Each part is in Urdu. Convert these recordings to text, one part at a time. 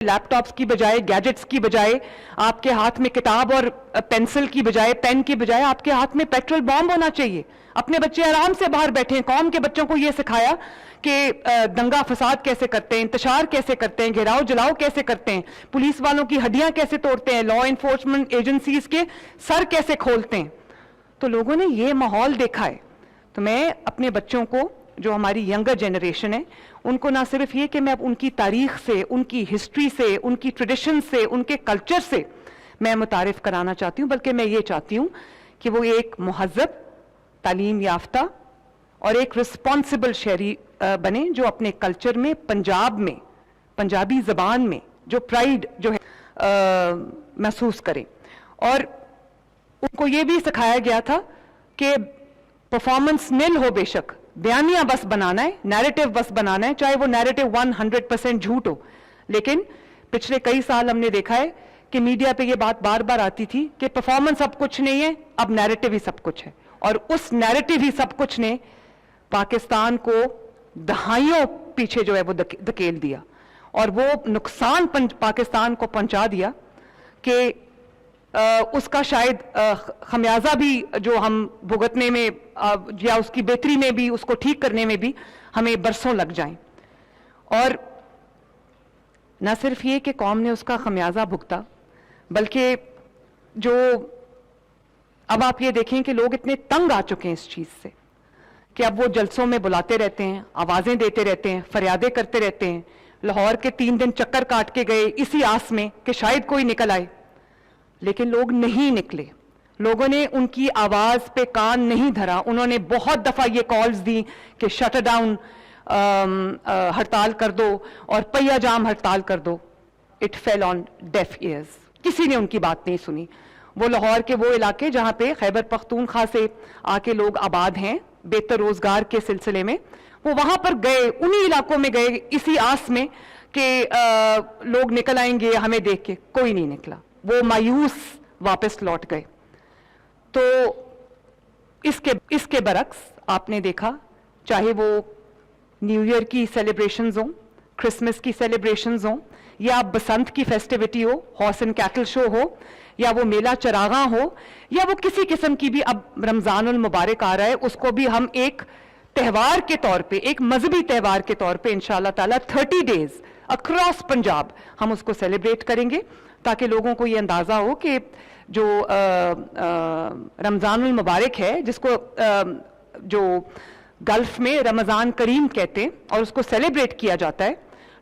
لیپ ٹاپس کی بجائے، گیجٹس کی بجائے، آپ کے ہاتھ میں کتاب اور پینسل کی بجائے، پین کی بجائے آپ کے ہاتھ میں پیٹرول بام ہونا چاہیے. اپنے بچے آرام سے باہر بیٹھے ہیں. قوم کے بچوں کو یہ سکھایا کہ دنگا فساد کیسے کرتے ہیں، انتشار کیسے کرتے ہیں، گھیراؤ جلاؤ کیسے کرتے ہیں، پولیس والوں کی ہڈیاں کیسے توڑتے ہیں، لا انفورسمنٹ ایجنسیز کے سر کیسے کھولتے ہیں. تو لوگوں نے یہ ماحول دیکھا ہے. تو میں اپنے بچوں کو، جو ہماری ینگر جنریشن ہے، ان کو نہ صرف یہ کہ میں ان کی تاریخ سے، ان کی ہسٹری سے، ان کی ٹریڈیشن سے، ان کے کلچر سے میں متعارف کرانا چاہتی ہوں، بلکہ میں یہ چاہتی ہوں کہ وہ ایک مہذب، تعلیم یافتہ اور ایک رسپانسبل شہری بنے، جو اپنے کلچر میں، پنجاب میں، پنجابی زبان میں جو پرائیڈ جو ہے محسوس کریں. اور ان کو یہ بھی سکھایا گیا تھا کہ پرفارمنس نل ہو، بے شک بیانیہ بس بنانا ہے، نیریٹو بس بنانا ہے، چاہے وہ نیریٹو 100% جھوٹ ہو. لیکن پچھلے کئی سال ہم نے دیکھا ہے کہ میڈیا پہ یہ بات بار بار آتی تھی کہ پرفارمنس اب کچھ نہیں ہے، اب نیریٹو ہی سب کچھ ہے. اور اس نیریٹو ہی سب کچھ نے پاکستان کو دہائیوں پیچھے جو ہے وہ دھکیل دیا، اور وہ نقصان پاکستان کو پہنچا دیا کہ اس کا شاید خمیازہ بھی جو ہم بھگتنے میں یا اس کی بہتری میں بھی، اس کو ٹھیک کرنے میں بھی ہمیں برسوں لگ جائیں. اور نہ صرف یہ کہ قوم نے اس کا خمیازہ بھگتا، بلکہ جو اب آپ یہ دیکھیں کہ لوگ اتنے تنگ آ چکے ہیں اس چیز سے کہ اب وہ جلسوں میں بلاتے رہتے ہیں، آوازیں دیتے رہتے ہیں، فریادیں کرتے رہتے ہیں. لاہور کے 3 دن چکر کاٹ کے گئے اسی آس میں کہ شاید کوئی نکل آئے، لیکن لوگ نہیں نکلے. لوگوں نے ان کی آواز پہ کان نہیں دھرا. انہوں نے بہت دفعہ یہ کالز دی کہ شٹ ڈاؤن، ہڑتال کر دو اور پہیہ جام ہڑتال کر دو. It feel on ڈیف years. کسی نے ان کی بات نہیں سنی. وہ لاہور کے وہ علاقے جہاں پہ خیبر پختونخوا سے آ کے لوگ آباد ہیں بہتر روزگار کے سلسلے میں، وہ وہاں پر گئے، انہی علاقوں میں گئے اسی آس میں کہ لوگ نکل آئیں گے ہمیں دیکھ کے. کوئی نہیں نکلا. وہ مایوس واپس لوٹ گئے. تو اس کے برعکس آپ نے دیکھا، چاہے وہ نیو ایئر کی سیلیبریشنز ہوں، کرسمس کی سیلیبریشنز ہوں، یا بسنت کی فیسٹیوٹی ہو، ہارس اینڈ کیٹل شو ہو، یا وہ میلہ چراغاں ہو، یا وہ کسی قسم کی بھی، اب رمضان المبارک آ رہا ہے، اس کو بھی ہم ایک تہوار کے طور پہ، ایک مذہبی تہوار کے طور پہ انشاءاللہ تعالیٰ 30 ڈیز اکراس پنجاب ہم اس کو سیلیبریٹ کریں گے، تاکہ لوگوں کو یہ اندازہ ہو کہ جو رمضان المبارک ہے، جس کو جو گلف میں رمضان کریم کہتے ہیں، اور اس کو سیلیبریٹ کیا جاتا ہے،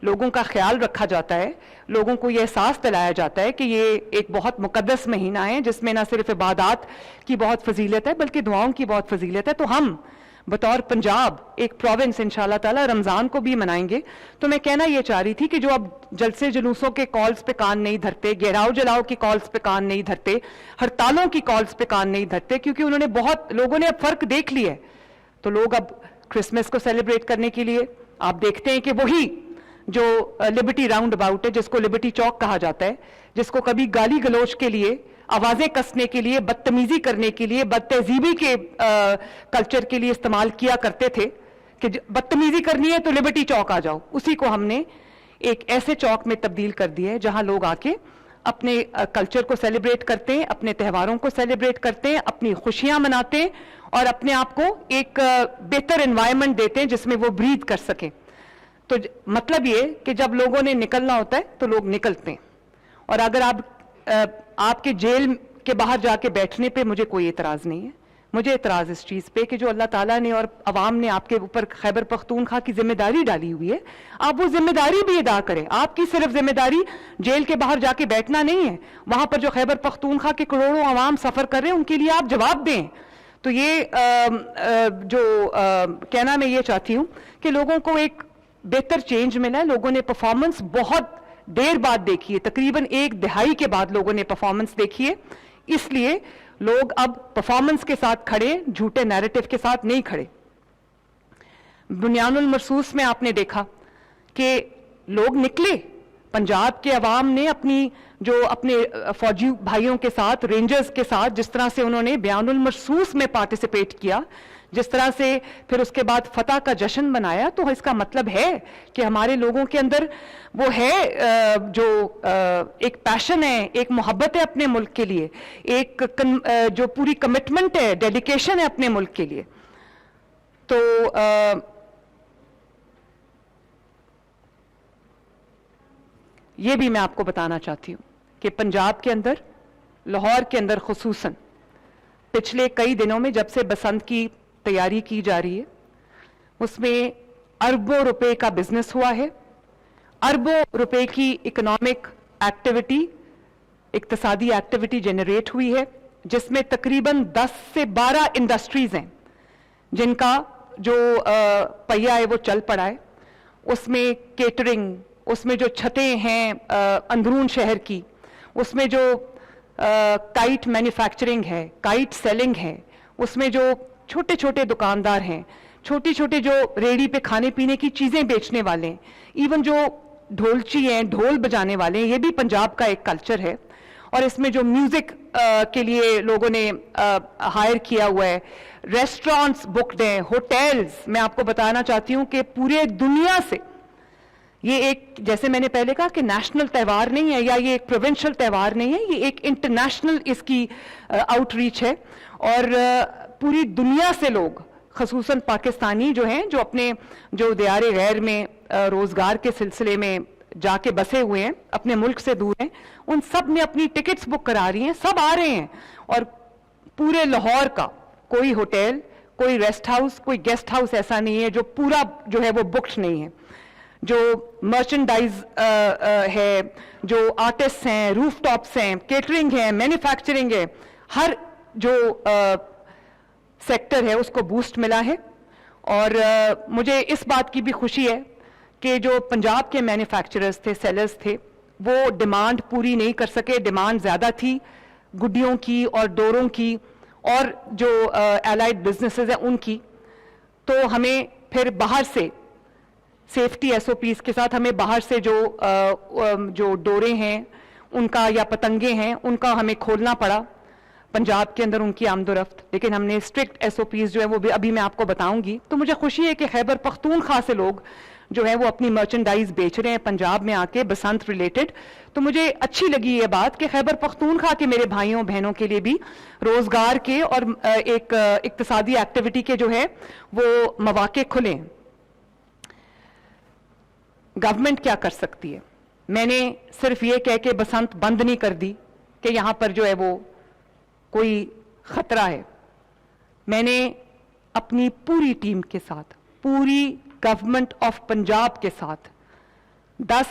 لوگوں کا خیال رکھا جاتا ہے، لوگوں کو یہ احساس دلایا جاتا ہے کہ یہ ایک بہت مقدس مہینہ ہے جس میں نہ صرف عبادات کی بہت فضیلت ہے بلکہ دعاؤں کی بہت فضیلت ہے. تو ہم بطور پنجاب ایک پروونس انشاءاللہ تعالی رمضان کو بھی منائیں گے. تو میں کہنا یہ چاہ رہی تھی کہ جو اب جلسے جلوسوں کے کالز پہ کان نہیں دھرتے، گہراؤ جلاؤ کی کالز پہ کان نہیں دھرتے، ہڑتالوں کی کالز پہ کان نہیں دھرتے، کیونکہ انہوں نے بہت لوگوں نے اب فرق دیکھ لیا ہے. تو لوگ اب کرسمس کو سیلیبریٹ کرنے کے لیے آپ دیکھتے ہیں کہ وہی جو لبرٹی راؤنڈ اباؤٹ ہے، جس کو لبرٹی چوک کہا جاتا ہے، جس کو کبھی گالی گلوچ کے لیے، آوازیں کسنے کے لیے، بدتمیزی کرنے کے لیے، بد تہذیبی کے کلچر کے لیے استعمال کیا کرتے تھے کہ بدتمیزی کرنی ہے تو لبرٹی چوک آ جاؤ، اسی کو ہم نے ایک ایسے چوک میں تبدیل کر دیا ہے جہاں لوگ آ کے اپنے کلچر کو سیلیبریٹ کرتے ہیں، اپنے تہواروں کو سیلیبریٹ کرتے ہیں، اپنی خوشیاں مناتے ہیں، اور اپنے آپ کو ایک بہتر انوائرمنٹ دیتے ہیں جس میں وہ بریتھ کر سکیں. تو مطلب یہ کہ جب لوگوں نے نکلنا ہوتا ہے تو لوگ نکلتے ہیں. اور اگر آپ کے جیل کے باہر جا کے بیٹھنے پہ مجھے کوئی اعتراض نہیں ہے. مجھے اعتراض اس چیز پہ کہ جو اللہ تعالیٰ نے اور عوام نے آپ کے اوپر خیبر پختونخوا کی ذمہ داری ڈالی ہوئی ہے، آپ وہ ذمہ داری بھی ادا کریں. آپ کی صرف ذمہ داری جیل کے باہر جا کے بیٹھنا نہیں ہے، وہاں پر جو خیبر پختونخوا کے کروڑوں عوام سفر کر رہے ہیں ان کے لیے آپ جواب دیں. تو یہ جو کہنا میں یہ چاہتی ہوں کہ لوگوں کو ایک بہتر چینج ملا ہے. لوگوں نے پرفارمنس بہت دیر بعد دیکھی ہے، تقریباً 1 دہائی کے بعد لوگوں نے پرفارمنس دیکھی ہے. اس لیے لوگ اب پرفارمنس کے ساتھ کھڑے، جھوٹے نیریٹو کے ساتھ نہیں کھڑے. بنیان المرصوص میں آپ نے دیکھا کہ لوگ نکلے، پنجاب کے عوام نے اپنے فوجی بھائیوں کے ساتھ، رینجرز کے ساتھ، جس طرح سے انہوں نے بیان المرصوص میں پارٹیسپیٹ کیا، جس طرح سے پھر اس کے بعد فتح کا جشن منایا، تو اس کا مطلب ہے کہ ہمارے لوگوں کے اندر وہ ہے جو ایک پیشن ہے، ایک محبت ہے اپنے ملک کے لیے، ایک جو پوری کمٹمنٹ ہے، ڈیڈیکیشن ہے اپنے ملک کے لیے. تو یہ بھی میں آپ کو بتانا چاہتی ہوں کہ پنجاب کے اندر، لاہور کے اندر خصوصاً پچھلے کئی دنوں میں جب سے بسنت کی تیاری کی جا رہی ہے، اس میں اربوں روپے کا بزنس ہوا ہے، اربوں روپے کی اکنامک ایکٹیویٹی، اقتصادی ایکٹیویٹی جنریٹ ہوئی ہے، جس میں تقریباً 10 سے 12 انڈسٹریز ہیں جن کا جو پہیہ ہے وہ چل پڑا ہے. اس میں کیٹرنگ، اس میں جو چھتیں ہیں اندرون شہر کی، اس میں جو کائٹ مینوفیکچرنگ ہے، کائٹ سیلنگ ہے، اس میں جو چھوٹے چھوٹے دکاندار ہیں، چھوٹی چھوٹے جو ریڑھی پہ کھانے پینے کی چیزیں بیچنے والے ہیں، ایون جو ڈھولچی ہیں، ڈھول بجانے والے ہیں، یہ بھی پنجاب کا ایک کلچر ہے. اور اس میں جو میوزک کے لیے لوگوں نے ہائر کیا ہوا ہے، ریسٹورانٹس بکڈ ہیں، ہوٹلز. میں آپ کو بتانا چاہتی ہوں کہ پورے دنیا سے یہ ایک، جیسے میں نے پہلے کہا کہ نیشنل تہوار نہیں ہے یا یہ ایک پروونشل تہوار نہیں ہے، یہ ایک انٹرنیشنل اس کی آؤٹ ریچ ہے. اور پوری دنیا سے لوگ، خصوصاً پاکستانی جو ہیں، جو اپنے جو دیار غیر میں روزگار کے سلسلے میں جا کے بسے ہوئے ہیں، اپنے ملک سے دور ہیں، ان سب نے اپنی ٹکٹس بک کرا رہی ہیں، سب آ رہے ہیں. اور پورے لاہور کا کوئی ہوٹل، کوئی ریسٹ ہاؤس، کوئی گیسٹ ہاؤس ایسا نہیں ہے جو پورا جو ہے وہ بکڈ نہیں ہے. جو مرچنڈائز ہے، جو آرٹسٹ ہیں، روف ٹاپس ہیں، کیٹرنگ ہے، مینوفیکچرنگ ہے، ہر جو سیکٹر ہے اس کو بوسٹ ملا ہے. اور مجھے اس بات کی بھی خوشی ہے کہ جو پنجاب کے مینوفیکچررز تھے، سیلرز تھے، وہ ڈیمانڈ پوری نہیں کر سکے. ڈیمانڈ زیادہ تھی گڈیوں کی اور ڈوروں کی اور جو الائڈ بزنسز ہیں ان کی. تو ہمیں پھر باہر سے سیفٹی ایس او پیز کے ساتھ ہمیں باہر سے جو ڈورے ہیں ان کا یا پتنگے ہیں ان کا ہمیں کھولنا پڑا پنجاب کے اندر ان کی آمد و رفت. لیکن ہم نے اسٹرکٹ ایس او پیز جو ہے وہ بھی ابھی میں آپ کو بتاؤں گی. تو مجھے خوشی ہے کہ خیبر پختونخوا سے لوگ جو ہے وہ اپنی مرچنڈائز بیچ رہے ہیں پنجاب میں آ کے بسنت ریلیٹڈ. تو مجھے اچھی لگی یہ بات کہ خیبر پختونخوا کے میرے بھائیوں بہنوں کے لیے بھی روزگار کے اور ایک اقتصادی ایکٹیویٹی کے جو ہے وہ مواقع کھلیں. گورنمنٹ کیا کر سکتی ہے؟ میں نے صرف یہ کہہ کے بسنت بند نہیں کر دی کہ یہاں پر جو ہے وہ کوئی خطرہ ہے. میں نے اپنی پوری ٹیم کے ساتھ، پوری گورنمنٹ آف پنجاب کے ساتھ، 10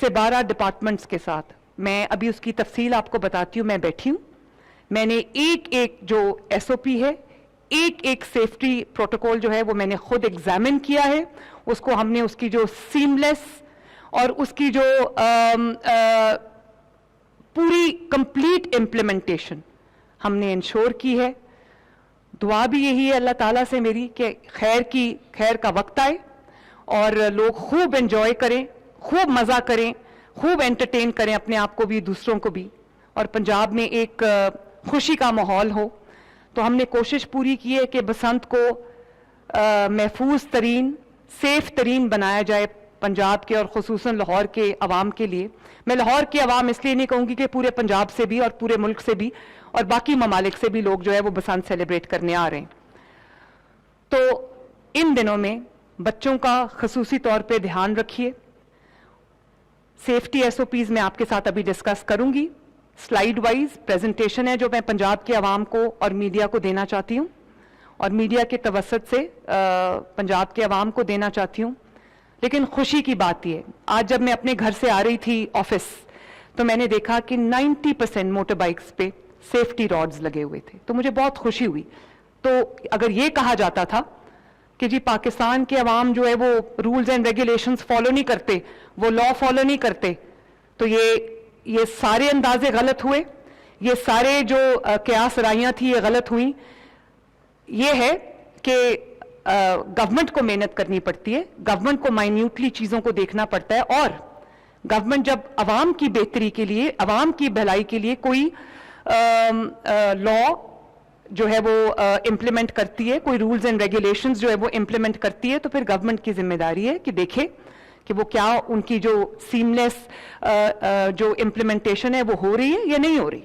سے 12 ڈپارٹمنٹس کے ساتھ، میں ابھی اس کی تفصیل آپ کو بتاتی ہوں، میں بیٹھی ہوں. میں نے ایک ایک جو ایس او پی ہے، ایک ایک سیفٹی پروٹوکول جو ہے وہ میں نے خود ایگزامن کیا ہے. اس کو ہم نے اس کی جو سیملیس اور اس کی جو پوری کمپلیٹ امپلیمنٹیشن ہم نے انشور کی ہے. دعا بھی یہی ہے اللہ تعالیٰ سے میری کہ خیر کا وقت آئے اور لوگ خوب انجوائے کریں، خوب مزہ کریں، خوب انٹرٹین کریں اپنے آپ کو بھی، دوسروں کو بھی، اور پنجاب میں ایک خوشی کا ماحول ہو. تو ہم نے کوشش پوری کی ہے کہ بسنت کو محفوظ ترین، سیف ترین بنایا جائے پنجاب کے اور خصوصاً لاہور کے عوام کے لیے. میں لاہور کے عوام اس لیے نہیں کہوں گی کہ پورے پنجاب سے بھی اور پورے ملک سے بھی اور باقی ممالک سے بھی لوگ جو ہے وہ بسنت سیلیبریٹ کرنے آ رہے ہیں. تو ان دنوں میں بچوں کا خصوصی طور پہ دھیان رکھیے. سیفٹی ایس او پیز میں آپ کے ساتھ ابھی ڈسکس کروں گی. سلائیڈ وائز پریزنٹیشن ہے جو میں پنجاب کے عوام کو اور میڈیا کو دینا چاہتی ہوں اور میڈیا کے توسط سے پنجاب کے عوام کو دینا چاہتی ہوں. لیکن خوشی کی بات یہ ہے، آج جب میں اپنے گھر سے آ رہی تھی آفس تو میں نے دیکھا کہ 90% موٹر بائکس پہ سیفٹی راڈز لگے ہوئے تھے. تو مجھے بہت خوشی ہوئی. تو اگر یہ کہا جاتا تھا کہ جی پاکستان کے عوام جو ہے وہ رولز اینڈ ریگولیشنز فالو نہیں کرتے، وہ لا فالو نہیں کرتے، تو یہ سارے اندازے غلط ہوئے، یہ سارے جو قیاس رائیاں تھیں یہ غلط ہوئیں. یہ ہے کہ گورنمنٹ کو محنت کرنی پڑتی ہے، گورنمنٹ کو مائنیوٹلی چیزوں کو دیکھنا پڑتا ہے، اور گورنمنٹ جب عوام کی بہتری کے لیے، عوام کی بھلائی کے لیے کوئی لا جو ہے وہ امپلیمنٹ کرتی ہے, کوئی رولز اینڈ ریگولیشنز جو ہے وہ امپلیمنٹ کرتی ہے, تو پھر گورنمنٹ کی ذمہ داری ہے کہ دیکھے کہ وہ کیا ان کی جو سیملیس جو امپلیمنٹیشن ہے وہ ہو رہی ہے یا نہیں ہو رہی.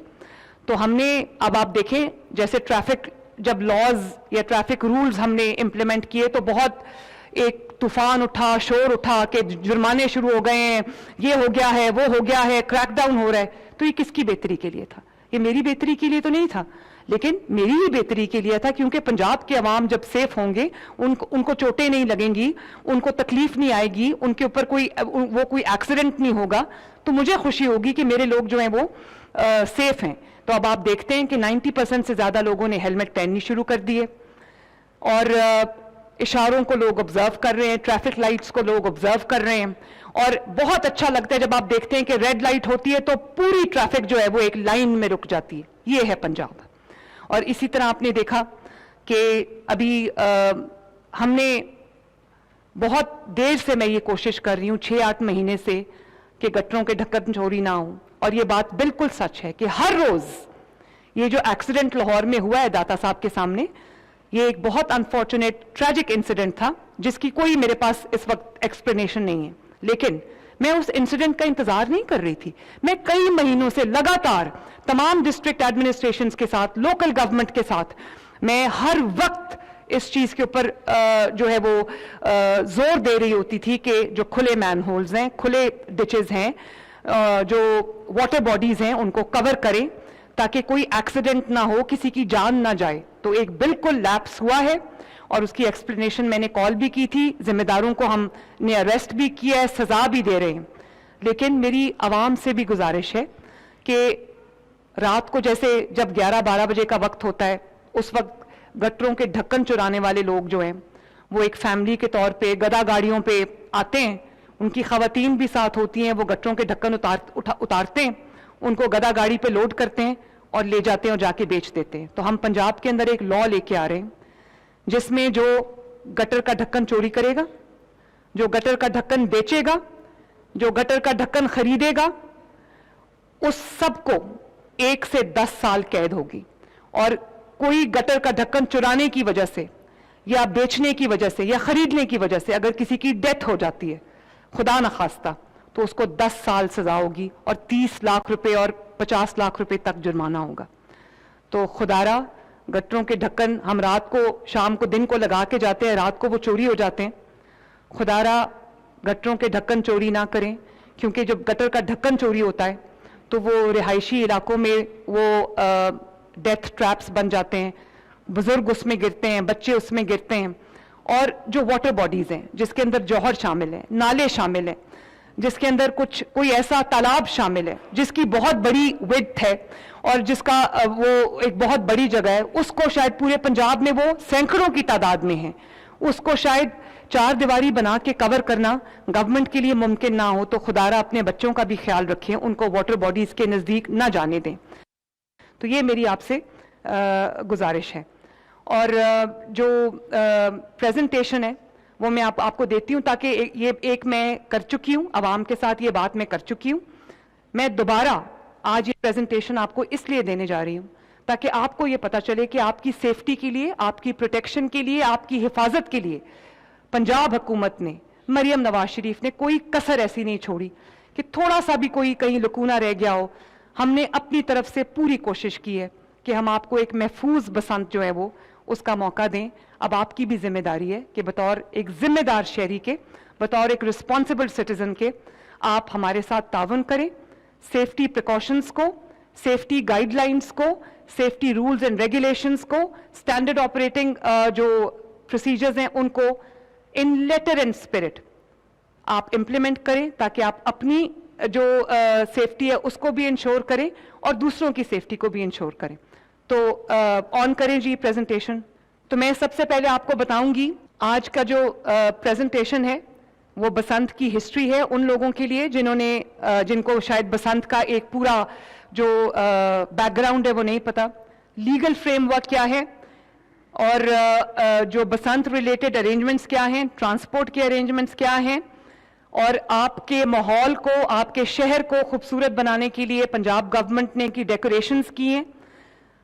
تو ہم نے اب آپ دیکھیں جیسے ٹریفک جب لاز یا ٹریفک رولز ہم نے امپلیمنٹ کیے تو بہت ایک طوفان اٹھا, شور اٹھا کہ جرمانے شروع ہو گئے ہیں, یہ ہو گیا ہے, وہ ہو گیا ہے, کریک ڈاؤن ہو رہا ہے. تو یہ کس کی بہتری کے لیے تھا؟ یہ میری بہتری کے لیے تو نہیں تھا, لیکن میری ہی بہتری کے لیے تھا, کیونکہ پنجاب کے عوام جب سیف ہوں گے, ان کو چوٹیں نہیں لگیں گی, ان کو تکلیف نہیں آئے گی, ان کے اوپر کوئی ایکسیڈنٹ نہیں ہوگا, تو مجھے خوشی ہوگی کہ میرے لوگ جو ہیں وہ سیف ہیں. تو اب آپ دیکھتے ہیں کہ 90% سے زیادہ لوگوں نے ہیلمٹ پہننی شروع کر دیے, اور اشاروں کو لوگ آبزرو کر رہے ہیں, ٹریفک لائٹس کو لوگ آبزرو کر رہے ہیں, اور بہت اچھا لگتا ہے جب آپ دیکھتے ہیں کہ ریڈ لائٹ ہوتی ہے تو پوری ٹریفک جو ہے وہ ایک لائن میں رک جاتی ہے. یہ ہے پنجاب. اور اسی طرح آپ نے دیکھا کہ ابھی ہم نے بہت دیر سے میں یہ کوشش کر رہی ہوں 6-8 مہینے سے کہ گٹروں کے ڈھکن چوری نہ ہوں, اور یہ بات بالکل سچ ہے کہ ہر روز یہ جو ایکسیڈنٹ لاہور میں ہوا ہے داتا صاحب کے سامنے, یہ ایک بہت انفارچونیٹ ٹریجک انسیڈنٹ تھا جس کی کوئی میرے پاس اس وقت ایکسپلینیشن نہیں ہے, لیکن میں اس انسیڈنٹ کا انتظار نہیں کر رہی تھی. میں کئی مہینوں سے لگاتار تمام ڈسٹرکٹ ایڈمنسٹریشنز کے ساتھ, لوکل گورنمنٹ کے ساتھ, میں ہر وقت اس چیز کے اوپر جو ہے وہ زور دے رہی ہوتی تھی کہ جو کھلے مین ہولز ہیں, کھلے ڈچز ہیں, جو واٹر باڈیز ہیں, ان کو کور کریں تاکہ کوئی ایکسیڈنٹ نہ ہو, کسی کی جان نہ جائے. تو ایک بالکل لیپس ہوا ہے, اور اس کی ایکسپلینیشن میں نے کال بھی کی تھی, ذمہ داروں کو ہم نے اریسٹ بھی کیا ہے, سزا بھی دے رہے ہیں. لیکن میری عوام سے بھی گزارش ہے کہ رات کو جیسے جب 11-12 بجے کا وقت ہوتا ہے, اس وقت گٹروں کے ڈھکن چرانے والے لوگ جو ہیں وہ ایک فیملی کے طور پہ گدا گاڑیوں پہ آتے ہیں, ان کی خواتین بھی ساتھ ہوتی ہیں, وہ گٹروں کے ڈھکن اتارتے ہیں, ان کو گدا گاڑی پہ لوڈ کرتے ہیں اور لے جاتے ہیں اور جا کے بیچ دیتے ہیں. تو ہم پنجاب کے اندر ایک لا لے کے آ رہے ہیں جس میں جو گٹر کا ڈھکن چوری کرے گا, جو گٹر کا ڈھکن بیچے گا, جو گٹر کا ڈھکن خریدے گا, اس سب کو 1 سے 10 سال قید ہوگی. اور کوئی گٹر کا ڈھکن چرانے کی وجہ سے یا بیچنے کی وجہ سے یا خریدنے کی وجہ سے اگر کسی کی ڈیتھ ہو جاتی ہے خدا نخواستہ, تو اس کو 10 سال سزا ہوگی اور 30 لاکھ روپے اور 50 لاکھ روپے تک جرمانہ ہوگا. تو خدارا گٹروں کے ڈھکن ہم رات کو, شام کو, دن کو لگا کے جاتے ہیں, رات کو وہ چوری ہو جاتے ہیں. خدارا گٹروں کے ڈھکن چوری نہ کریں, کیونکہ جب گٹر کا ڈھکن چوری ہوتا ہے تو وہ رہائشی علاقوں میں وہ ڈیتھ ٹریپس بن جاتے ہیں, بزرگ اس میں گرتے ہیں, بچے اس میں گرتے ہیں. اور جو واٹر باڈیز ہیں جس کے اندر جوہر شامل ہیں, نالے شامل ہیں, جس کے اندر کوئی ایسا تالاب شامل ہے جس کی بہت بڑی وڈتھ ہے اور جس کا وہ ایک بہت بڑی جگہ ہے, اس کو شاید پورے پنجاب میں وہ سینکڑوں کی تعداد میں ہیں, اس کو شاید 4 دیواری بنا کے کور کرنا گورنمنٹ کے لیے ممکن نہ ہو. تو خدارا اپنے بچوں کا بھی خیال رکھیں, ان کو واٹر باڈیز کے نزدیک نہ جانے دیں. تو یہ میری آپ سے گزارش ہے. اور جو پریزنٹیشن ہے وہ میں آپ کو دیتی ہوں, تاکہ یہ ایک میں کر چکی ہوں, عوام کے ساتھ یہ بات میں کر چکی ہوں. میں دوبارہ آج یہ پریزنٹیشن آپ کو اس لیے دینے جا رہی ہوں تاکہ آپ کو یہ پتا چلے کہ آپ کی سیفٹی کے لیے, آپ کی پروٹیکشن کے لیے, آپ کی حفاظت کے لیے پنجاب حکومت نے, مریم نواز شریف نے کوئی کسر ایسی نہیں چھوڑی کہ تھوڑا سا بھی کوئی کہیں لکونہ رہ گیا ہو. ہم نے اپنی طرف سے پوری کوشش کی ہے کہ ہم آپ کو ایک محفوظ بسنت جو ہے وہ اس کا موقع دیں. اب آپ کی بھی ذمہ داری ہے کہ بطور ایک ذمہ دار شہری کے, بطور ایک رسپانسبل سٹیزن کے, آپ ہمارے ساتھ تعاون کریں. سیفٹی پریکاشنز کو, سیفٹی گائیڈ لائنز کو, سیفٹی رولز اینڈ ریگولیشنز کو, اسٹینڈرڈ آپریٹنگ جو پروسیجرز ہیں ان کو ان لیٹر اینڈ اسپرٹ آپ امپلیمنٹ کریں, تاکہ آپ اپنی جو سیفٹی ہے اس کو بھی انشور کریں اور دوسروں کی سیفٹی کو بھی انشور کریں. تو آن کریں جی پریزنٹیشن. تو میں سب سے پہلے آپ کو بتاؤں گی آج کا جو پریزنٹیشن ہے وہ بسنت کی ہسٹری ہے ان لوگوں کے لیے جن کو شاید بسنت کا ایک پورا جو بیک گراؤنڈ ہے وہ نہیں پتا, لیگل فریم ورک کیا ہے, اور جو بسنت ریلیٹڈ ارینجمنٹس کیا ہیں, ٹرانسپورٹ کے ارینجمنٹس کیا ہیں, اور آپ کے ماحول کو, آپ کے شہر کو خوبصورت بنانے کے لیے پنجاب گورنمنٹ نے کی ڈیکوریشنز کی ہیں.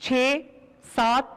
6, 7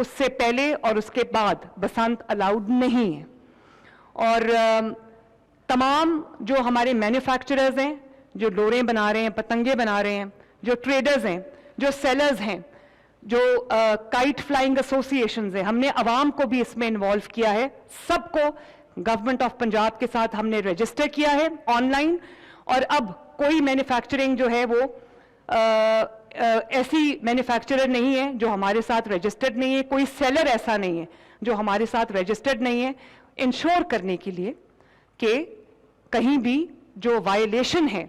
اس سے پہلے اور اس کے بعد بسنت الاؤڈ نہیں ہے. اور تمام جو ہمارے مینوفیکچررز ہیں, جو ڈوریں بنا رہے ہیں, پتنگے بنا رہے ہیں, جو ٹریڈرز ہیں, جو سیلرز ہیں, جو کائٹ فلائنگ ایسوسیشنز ہیں, ہم نے عوام کو بھی اس میں انوالو کیا ہے. سب کو گورنمنٹ آف پنجاب کے ساتھ ہم نے رجسٹر کیا ہے آن لائن. اور اب کوئی مینوفیکچرنگ جو ہے وہ ایسی مینوفیکچرر نہیں ہے جو ہمارے ساتھ رجسٹرڈ نہیں ہے, کوئی سیلر ایسا نہیں ہے جو ہمارے ساتھ رجسٹرڈ نہیں ہے, انشور کرنے کے لیے کہ کہیں بھی جو وائلیشن ہے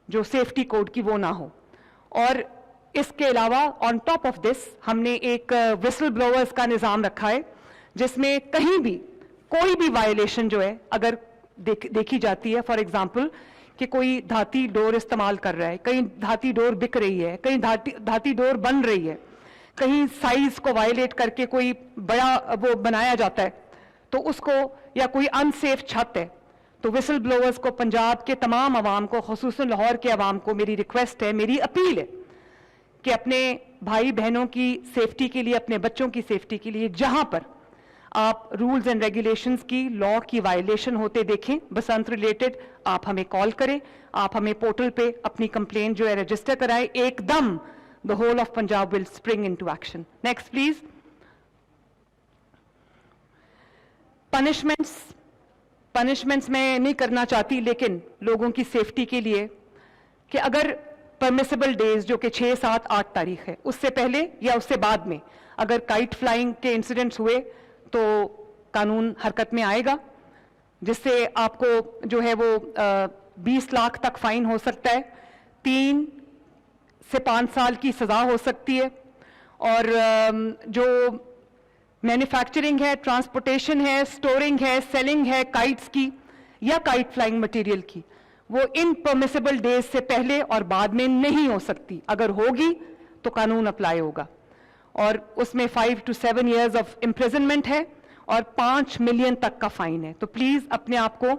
جو سیفٹی کوڈ کی وہ نہ ہو. اور اس کے علاوہ آن ٹاپ آف دس ہم نے ایک وسل بلوورز کا نظام رکھا ہے جس میں کہیں بھی کوئی بھی وائلیشن جو ہے اگر دیکھی جاتی ہے, فار ایگزامپل کہ کوئی دھاتی ڈور استعمال کر رہا ہے, کہیں دھاتی ڈور بک رہی ہے, کہیں دھاتی ڈور بن رہی ہے, کہیں سائز کو وائلیٹ کر کے کوئی بڑا وہ بنایا جاتا ہے تو اس کو, یا کوئی ان سیف چھت ہے, تو وسل بلوورز کو, پنجاب کے تمام عوام کو, خصوصاً لاہور کے عوام کو میری ریکویسٹ ہے, میری اپیل ہے کہ اپنے بھائی بہنوں کی سیفٹی کے لیے, اپنے بچوں کی سیفٹی کے لیے جہاں پر آپ رولز اینڈ ریگولیشنز کی, لا کی وائلیشن ہوتے دیکھیں بسنت ریلیٹڈ, آپ ہمیں کال کریں, آپ ہمیں پورٹل پہ اپنی کمپلین جو ہے رجسٹر کرائیں. ایک دم the whole of Punjab will spring into action. Next please. Punishments میں نہیں کرنا چاہتی, لیکن لوگوں کی سیفٹی کے لیے کہ اگر پرمیسیبل ڈیز جو کہ 6, 7, 8 تاریخ ہے, اس سے پہلے یا اس سے بعد میں اگر کائٹ فلائنگ کے انسیڈنٹس ہوئے تو قانون حرکت میں آئے گا, جس سے آپ کو جو ہے وہ 20 لاکھ تک فائن ہو سکتا ہے, 3 سے 5 سال کی سزا ہو سکتی ہے. اور جو مینوفیکچرنگ ہے, ٹرانسپورٹیشن ہے, اسٹورنگ ہے, سیلنگ ہے کائٹس کی یا کائٹ فلائنگ مٹیریل کی, وہ ان پرمیسیبل ڈیز سے پہلے اور بعد میں نہیں ہو سکتی. اگر ہوگی تو قانون اپلائی ہوگا, اور اس میں 5 to 7 years آف امپریزنمنٹ ہے اور 5 ملین تک کا فائن ہے. تو پلیز اپنے آپ کو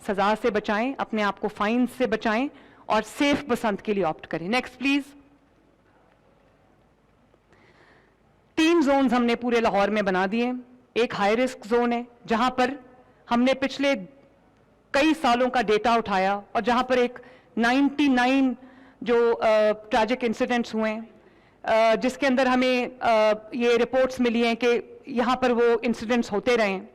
سزا سے بچائیں, اپنے آپ کو فائن سے بچائیں اور سیف بسنت کے لیے آپٹ کریں. Next please. 3 زونز ہم نے پورے لاہور میں بنا دیے. ایک ہائی رسک زون ہے جہاں پر ہم نے پچھلے کئی سالوں کا ڈیٹا اٹھایا اور جہاں پر ایک 99 جو ٹریجک انسیڈنٹس ہوئے ہیں, جس کے اندر ہمیں یہ رپورٹس ملی ہیں کہ یہاں پر وہ انسیڈنٹس ہوتے رہے ہیں,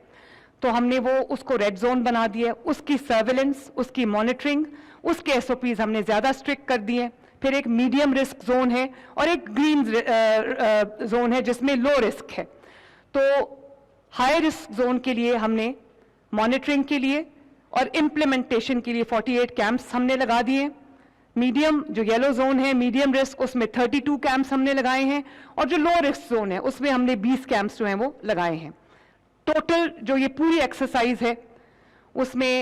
تو ہم نے وہ اس کو ریڈ زون بنا دیا. اس کی سرویلنس, اس کی مانیٹرنگ, اس کے SOPs ہم نے زیادہ اسٹرکٹ کر دیے. پھر ایک میڈیم رسک زون ہے اور ایک گرین زون ہے جس میں لو رسک ہے. تو ہائی رسک زون کے لیے ہم نے مانیٹرنگ کے لیے اور امپلیمنٹیشن کے لیے 48 کیمپس ہم نے لگا دیے. میڈیم جو یلو زون ہے, میڈیم رسک, اس میں 32 کیمپس ہم نے لگائے ہیں, اور جو لو رسک زون ہے اس میں ہم نے 20 کیمپس جو ہیں وہ لگائے ہیں. ٹوٹل جو یہ پوری ایکسرسائز ہے اس میں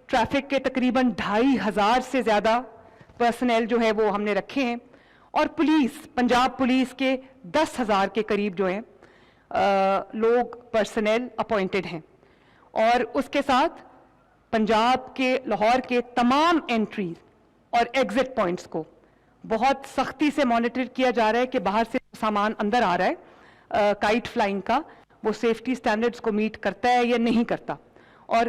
ٹریفک کے تقریباً 2500 سے زیادہ پرسنل جو ہے وہ ہم نے رکھے ہیں, اور پولیس, پنجاب پولیس کے 10,000 کے قریب جو ہیں لوگ پرسنل اپوائنٹڈ ہیں. اور اس کے ساتھ پنجاب کے, لاہور کے تمام انٹریز اور ایگزٹ پوائنٹس کو بہت سختی سے مانیٹر کیا جا رہا ہے کہ باہر سے سامان اندر آ رہا ہے کائٹ فلائنگ کا, وہ سیفٹی سٹینڈرڈز کو میٹ کرتا ہے یا نہیں کرتا. اور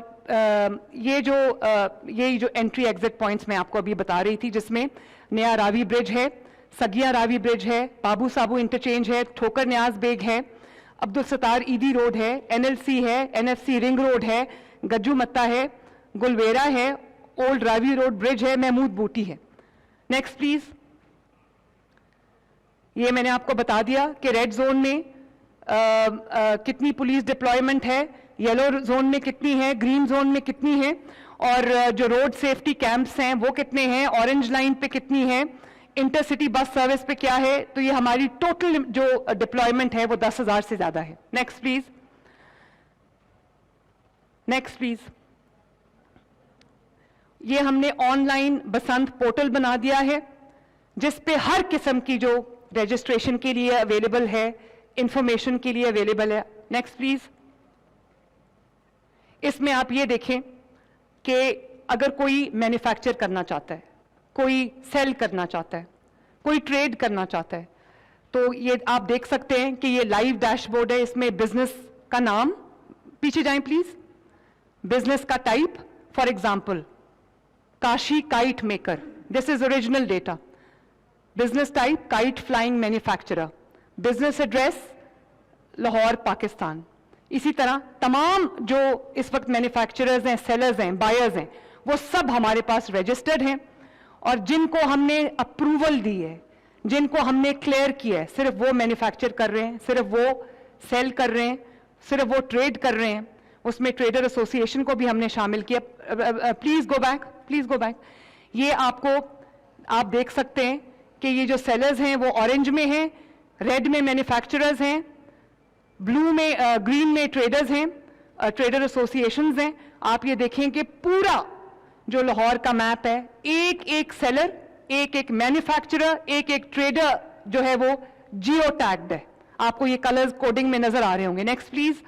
یہ جو انٹری ایگزٹ پوائنٹس میں آپ کو ابھی بتا رہی تھی, جس میں نیا راوی برج ہے, سگیا راوی برج ہے, بابو سابو انٹرچینج ہے, ٹھوکر نیاز بیگ ہے, عبدالستار ایدی روڈ ہے, NLC ہے, NFC رنگ روڈ ہے, گجو متا ہے, گلویرا ہے, اولڈ راوی روڈ برج ہے, محمود بوٹی ہے. Next please. یہ میں نے آپ کو بتا دیا کہ ریڈ زون میں کتنی پولیس ڈپلائمنٹ ہے, یلو زون میں کتنی ہے, گرین زون میں کتنی ہے, اور جو روڈ سیفٹی کیمپس ہیں وہ کتنے ہیں, اورنج لائن پہ کتنی ہے, انٹر سٹی بس سروس پہ کیا ہے. تو یہ ہماری ٹوٹل جو ڈپلائمنٹ ہے وہ 10,000 سے زیادہ ہے. Next please. Next please. یہ ہم نے آن لائن بسنت پورٹل بنا دیا ہے جس پہ ہر قسم کی جو رجسٹریشن کے لیے اویلیبل ہے, انفارمیشن کے لیے اویلیبل ہے. Next please. اس میں آپ یہ دیکھیں کہ اگر کوئی مینوفیکچر کرنا چاہتا ہے, کوئی سیل کرنا چاہتا ہے, کوئی ٹریڈ کرنا چاہتا ہے, تو یہ آپ دیکھ سکتے ہیں کہ یہ لائیو ڈیش بورڈ ہے, اس میں بزنس کا نام, پیچھے جائیں پلیز, بزنس کا type, for example Kashi kite maker, this is original data, business type kite flying manufacturer, business address Lahore Pakistan. اسی طرح تمام جو اس وقت مینوفیکچررز ہیں, سیلرز ہیں, بائرز ہیں, وہ سب ہمارے پاس رجسٹرڈ ہیں, اور جن کو ہم نے اپروول دی ہے, جن کو ہم نے کلیئر کیا ہے, صرف وہ مینوفیکچر کر رہے ہیں, صرف وہ سیل کر رہے ہیں, صرف وہ ٹریڈ کر رہے ہیں. اس میں ٹریڈر ایسوسی ایشن کو بھی ہم نے شامل کیا. Please go back, please go back. یہ آپ دیکھ سکتے ہیں کہ یہ جو سیلرز ہیں وہ اورنج میں ہیں, ریڈ میں مینوفیکچررز ہیں, بلو میں گرین میں ٹریڈرز ہیں, ٹریڈر ایسوسی ایشنز ہیں. آپ یہ دیکھیں کہ پورا جو لاہور کا میپ ہے, ایک ایک سیلر, ایک ایک مینوفیکچرر, ایک ایک ٹریڈر جو ہے وہ جیو ٹیگڈ ہے. آپ کو یہ کلرز کوڈنگ میں نظر آ رہے ہوں گے. Next please.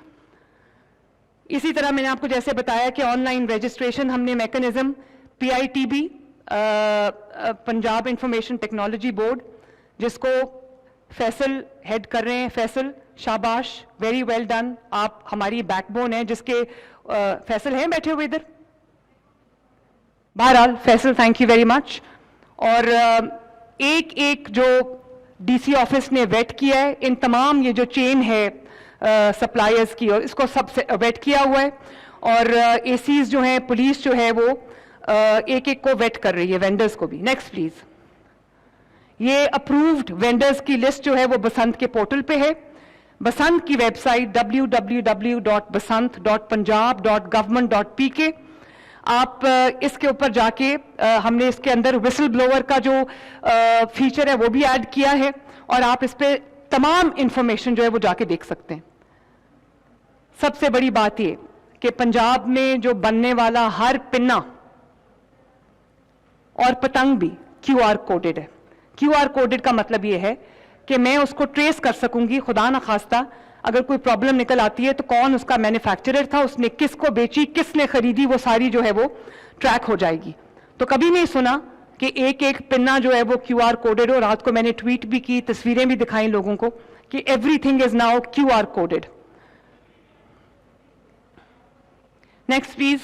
اسی طرح میں نے آپ کو جیسے بتایا کہ آن لائن رجسٹریشن ہم نے mechanism P I T B, Punjab information technology board, جس کو فیصل ہیڈ کر رہے ہیں. فیصل شاباش, ویری ویل ڈن, آپ ہماری بیک بون ہیں, جس کے فیصل ہیں بیٹھے ہوئے ادھر, بہرحال Faisal thank you very much. اور ایک ایک جو ڈی سی آفس نے ویٹ کیا ہے, ان تمام یہ جو چین ہے سپلائرز کی, اور اس کو سب سے ویٹ کیا ہوا ہے, اور اے سیز جو ہیں, پولیس جو ہے وہ ایک ایک کو ویٹ کر رہی ہے, وینڈرز کو بھی. Next please. یہ اپرووڈ وینڈرز کی لسٹ جو ہے وہ بسنت کے پورٹل پہ ہے. بسنت کی ویب سائٹ www.basant.punjab.government.pk. آپ اس کے اوپر جا کے, ہم نے اس کے اندر وسل بلوور کا جو فیچر ہے وہ بھی ایڈ کیا ہے, اور آپ اس پہ تمام انفارمیشن جو ہے وہ جا کے دیکھ سکتے ہیں. سب سے بڑی بات یہ کہ پنجاب میں جو بننے والا ہر پنا اور پتنگ بھی کیو آر کوڈڈ ہے. کیو آر کوڈڈ کا مطلب یہ ہے کہ میں اس کو ٹریس کر سکوں گی, خدا نخواستہ اگر کوئی پرابلم نکل آتی ہے تو کون اس کا مینوفیکچرر تھا, اس نے کس کو بیچی, کس نے خریدی, وہ ساری جو ہے وہ ٹریک ہو جائے گی. تو کبھی نہیں سنا کہ ایک ایک پنا جو ہے وہ کیو آر کوڈڈ ہو. رات کو میں نے ٹویٹ بھی کی, تصویریں بھی دکھائیں لوگوں کو کہ everything is now Q R coded. Next please.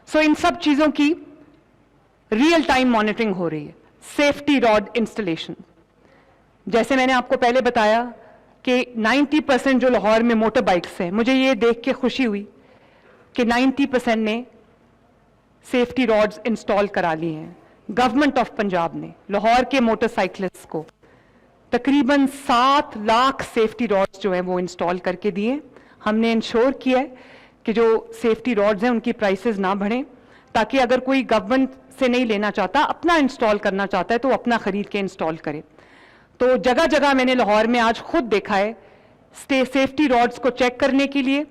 So ان سب چیزوں کی ریئل ٹائم مانیٹرنگ ہو رہی ہے. سیفٹی راڈ انسٹالیشن, جیسے میں نے آپ کو پہلے بتایا کہ 90% جو لاہور میں موٹر بائکس ہیں, مجھے یہ دیکھ کے خوشی ہوئی کہ 90% نے سیفٹی راڈز انسٹال کرا لی ہیں. گورنمنٹ آف پنجاب نے لاہور کے موٹر سائیکلسٹ کو تقریباً 7 لاکھ سیفٹی راڈز جو ہیں وہ انسٹال کر کے دیے. ہم نے انشور کیا ہے کہ جو سیفٹی راڈز ہیں ان کی پرائسز نہ بڑھیں, تاکہ اگر کوئی گورنمنٹ سے نہیں لینا چاہتا, اپنا انسٹال کرنا چاہتا ہے, تو اپنا خرید کے انسٹال کرے. تو جگہ جگہ میں نے لاہور میں آج خود دیکھا ہے سیفٹی راڈز کو چیک کرنے کے لیے,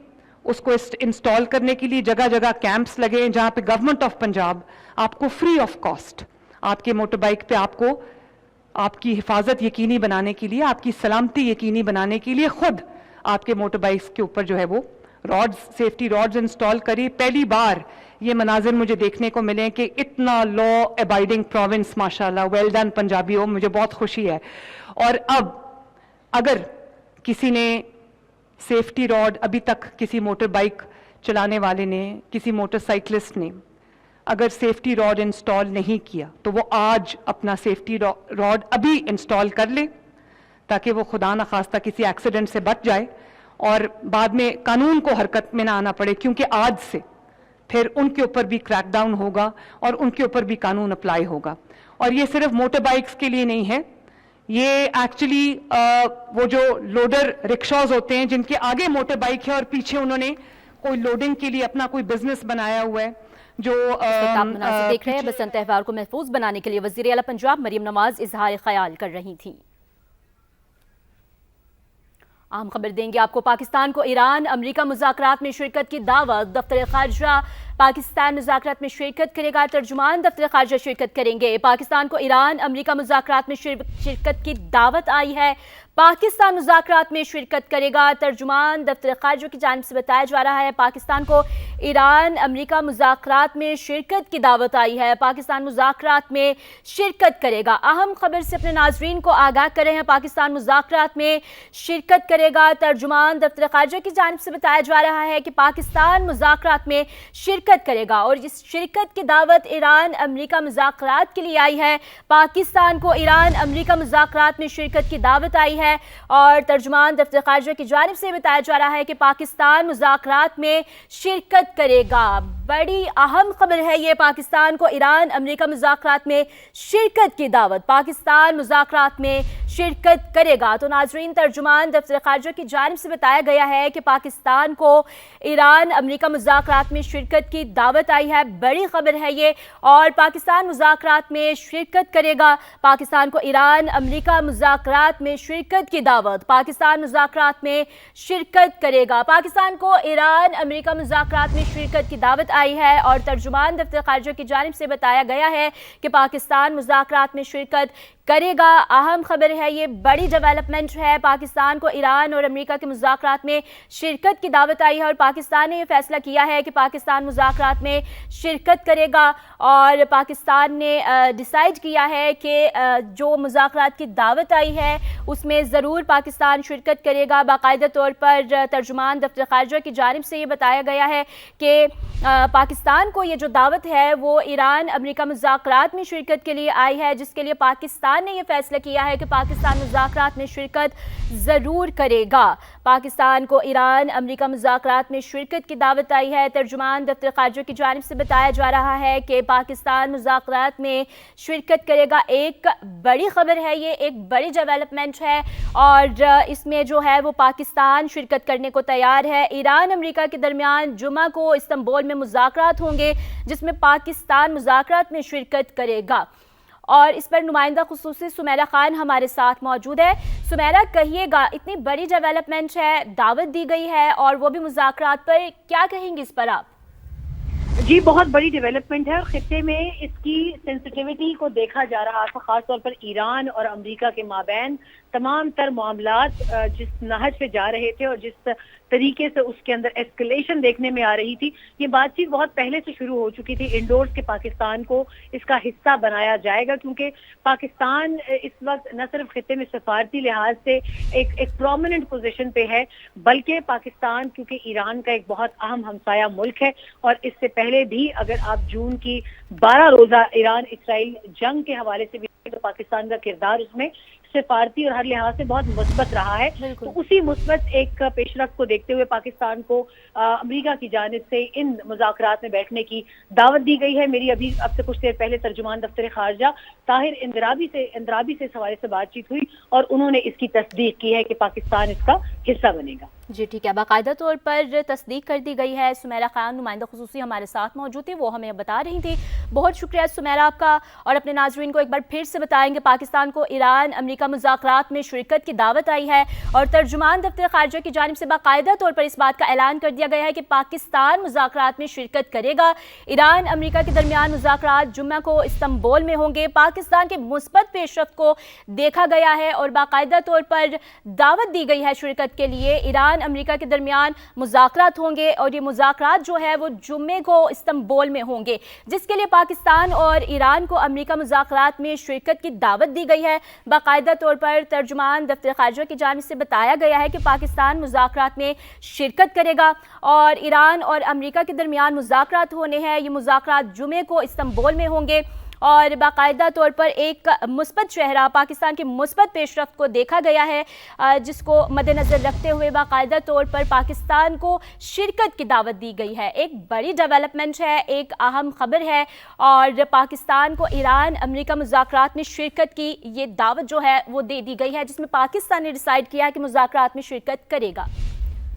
اس کو انسٹال کرنے کے لیے جگہ جگہ کیمپس لگے ہیں, جہاں پہ گورنمنٹ آف پنجاب آپ کو فری آف کاسٹ آپ کے موٹر بائک پہ آپ کو آپ کی حفاظت یقینی بنانے کے لیے, آپ کی سلامتی یقینی بنانے کے لیے خود آپ کے موٹر بائکس کے اوپر جو ہے وہ سیفٹی راڈز انسٹال کری. پہلی بار یہ مناظر مجھے دیکھنے کو ملے کہ اتنا لا ابائڈنگ پروونس, ماشاءاللہ, ویل ڈن پنجابیوں, مجھے بہت خوشی ہے. اور اب اگر کسی نے سیفٹی راڈ ابھی تک کسی موٹر بائک چلانے والے نے, کسی موٹر سائیکلسٹ نے اگر سیفٹی راڈ انسٹال نہیں کیا, تو وہ آج اپنا سیفٹی راڈ ابھی انسٹال کر لے, تاکہ وہ خدا نخواستہ کسی ایکسیڈنٹ سے بچ جائے اور بعد میں قانون کو حرکت میں نہ آنا پڑے. کیونکہ آج سے پھر ان کے اوپر بھی کریک ڈاؤن ہوگا اور ان کے اوپر بھی قانون اپلائی ہوگا. اور یہ صرف موٹر بائکس کے لیے نہیں ہے, یہ ایکچولی وہ جو لوڈر رکشاز ہوتے ہیں جن کے آگے موٹر بائک ہے اور پیچھے انہوں نے کوئی لوڈنگ کے لیے اپنا کوئی بزنس بنایا ہوا ہے, جو مناظر دیکھ رہے ہیں. بسنت تہوار کو محفوظ بنانے کے لیے وزیر اعلیٰ پنجاب مریم نواز اظہار خیال کر رہی تھیں. اہم خبر دیں گے آپ کو. پاکستان کو ایران امریکہ مذاکرات میں شرکت کی دعوت. دفتر خارجہ پاکستان مذاکرات میں شرکت کرے گا، ترجمان دفتر خارجہ شرکت کریں گے۔ پاکستان کو ایران امریکہ مذاکرات میں شرکت کی دعوت آئی ہے، پاکستان مذاکرات میں شرکت کرے گا، ترجمان دفتر خارجہ کی جانب سے بتایا جا رہا ہے۔ پاکستان کو ایران امریکہ مذاکرات میں شرکت کی دعوت آئی ہے، پاکستان مذاکرات میں شرکت کرے گا۔ اہم خبر سے اپنے ناظرین کو آگاہ کر رہے ہیں، پاکستان مذاکرات میں شرکت کرے گا، ترجمان دفتر خارجہ کی جانب سے بتایا جا رہا ہے کہ پاکستان مذاکرات میں شرکت کرے گا، اور اس شرکت کی دعوت ایران امریکہ مذاکرات کے لیے آئی ہے۔ پاکستان کو ایران امریکہ مذاکرات میں شرکت کی دعوت آئی ہے، اور ترجمان دفتر خارجہ کی جانب سے بتایا جا رہا ہے کہ پاکستان مذاکرات میں شرکت کرے گا۔ بڑی اہم خبر ہے یہ، پاکستان کو ایران امریکہ مذاکرات میں شرکت کی دعوت، پاکستان مذاکرات میں شرکت کرے گا۔ تو ناظرین، ترجمان دفتر خارجہ کی جانب سے بتایا گیا ہے کہ پاکستان کو ایران امریکہ مذاکرات میں شرکت کی دعوت آئی ہے، بڑی خبر ہے یہ، اور پاکستان مذاکرات میں شرکت کرے گا۔ پاکستان کو ایران امریکہ مذاکرات میں شرکت کی دعوت، پاکستان مذاکرات میں شرکت کرے گا۔ پاکستان کو ایران امریکہ مذاکرات میں شرکت کی دعوت آئی ہے، اور ترجمان دفتر خارجہ کی جانب سے بتایا گیا ہے کہ پاکستان مذاکرات میں شرکت کرے گا۔ اہم خبر ہے یہ، بڑی ڈیولپمنٹ ہے، پاکستان کو ایران اور امریکہ کے مذاکرات میں شرکت کی دعوت آئی ہے، اور پاکستان نے یہ فیصلہ کیا ہے کہ پاکستان مذاکرات میں شرکت کرے گا، اور پاکستان نے ڈیسائیڈ کیا ہے کہ جو مذاکرات کی دعوت آئی ہے اس میں ضرور پاکستان شرکت کرے گا۔ باقاعدہ طور پر ترجمان دفتر خارجہ کی جانب سے یہ بتایا گیا ہے کہ پاکستان کو یہ جو دعوت ہے وہ ایران امریکہ مذاکرات میں شرکت کے لیے آئی ہے، جس کے لیے پاکستان نے یہ فیصلہ کیا ہے کہ پاکستان مذاکرات میں شرکت ضرور کرے گا۔ پاکستان کو ایران امریکہ مذاکرات میں شرکت کی دعوت آئی ہے، ترجمان دفتر خارجہ کی جانب سے بتایا جا رہا ہے کہ پاکستان مذاکرات میں شرکت کرے گا۔ ایک بڑی خبر ہے یہ، ایک بڑی ڈیولپمنٹ ہے، اور اس میں جو ہے وہ پاکستان شرکت کرنے کو تیار ہے۔ ایران امریکہ کے درمیان جمعہ کو استنبول میں مذاکرات ہوں گے، جس میں پاکستان مذاکرات میں شرکت کرے گا، اور اس پر نمائندہ خصوصی سمیرہ خان ہمارے ساتھ موجود ہے۔ سمیرہ، کہیے گا، اتنی بڑی ڈیولپمنٹ ہے، دعوت دی گئی ہے اور وہ بھی مذاکرات پر، کیا کہیں گے اس پر آپ؟ جی، بہت بڑی ڈیولپمنٹ ہے، اور خطے میں اس کی سینسٹیوٹی کو دیکھا جا رہا تھا، خاص طور پر ایران اور امریکہ کے مابین تمام تر معاملات جس نہج پہ جا رہے تھے اور جس طریقے سے اس کے اندر ایسکلیشن دیکھنے میں آ رہی تھی، یہ بات چیت بہت پہلے سے شروع ہو چکی تھی۔ انڈورس کے پاکستان کو اس کا حصہ بنایا جائے گا، کیونکہ پاکستان اس وقت نہ صرف خطے میں سفارتی لحاظ سے ایک پرومیننٹ پوزیشن پہ ہے، بلکہ پاکستان کیونکہ ایران کا ایک بہت اہم ہمسایہ ملک ہے، اور اس سے پہلے بھی اگر آپ جون کی 12 روزہ ایران اسرائیل جنگ کے حوالے سے بھی تو پاکستان کا کردار اس میں سفارتی اور ہر لحاظ سے بہت مثبت رہا ہے۔ تو اسی مثبت ایک پیش رفت کو دیکھتے ہوئے پاکستان کو امریکہ کی جانب سے ان مذاکرات میں بیٹھنے کی دعوت دی گئی ہے۔ میری ابھی اب سے کچھ دیر پہلے ترجمان دفتر خارجہ طاہر اندرابی سے اس حوالے سے بات چیت ہوئی، اور انہوں نے اس کی تصدیق کی ہے کہ پاکستان اس کا حصہ بنے گا۔ جی ٹھیک ہے، باقاعدہ طور پر تصدیق کر دی گئی ہے۔ سمیرہ خان نمائندہ خصوصی ہمارے ساتھ موجود تھی، وہ ہمیں بتا رہی تھی۔ بہت شکریہ سمیرہ آپ کا، اور اپنے ناظرین کو ایک بار پھر سے بتائیں گے، پاکستان کو ایران امریکہ مذاکرات میں شرکت کی دعوت آئی ہے، اور ترجمان دفتر خارجہ کی جانب سے باقاعدہ طور پر اس بات کا اعلان کر دیا گیا ہے کہ پاکستان مذاکرات میں شرکت کرے گا۔ ایران امریکہ کے درمیان مذاکرات جمعہ کو استنبول میں ہوں گے۔ پاکستان کے مثبت پیش رفت کو دیکھا گیا ہے، اور باقاعدہ طور پر دعوت دی گئی ہے شرکت کے لیے۔ ایران امریکہ کے درمیان مذاکرات ہوں گے، اور یہ مذاکرات جو ہے وہ جمعے کو استنبول میں ہوں گے، جس کے لیے پاکستان اور ایران کو امریکہ مذاکرات میں شرکت کی دعوت دی گئی ہے۔ باقاعدہ طور پر ترجمان دفتر خارجہ کی جانب سے بتایا گیا ہے کہ پاکستان مذاکرات میں شرکت کرے گا، اور ایران اور امریکہ کے درمیان مذاکرات ہونے ہیں۔ یہ مذاکرات جمعے کو استنبول میں ہوں گے، اور باقاعدہ طور پر ایک مثبت چہرہ پاکستان کی مثبت پیش رفت کو دیکھا گیا ہے، جس کو مد نظر رکھتے ہوئے باقاعدہ طور پر پاکستان کو شرکت کی دعوت دی گئی ہے۔ ایک بڑی ڈیولپمنٹ ہے، ایک اہم خبر ہے، اور پاکستان کو ایران امریکہ مذاکرات میں شرکت کی یہ دعوت جو ہے وہ دے دی گئی ہے، جس میں پاکستان نے ڈیسائیڈ کیا ہے کہ مذاکرات میں شرکت کرے گا۔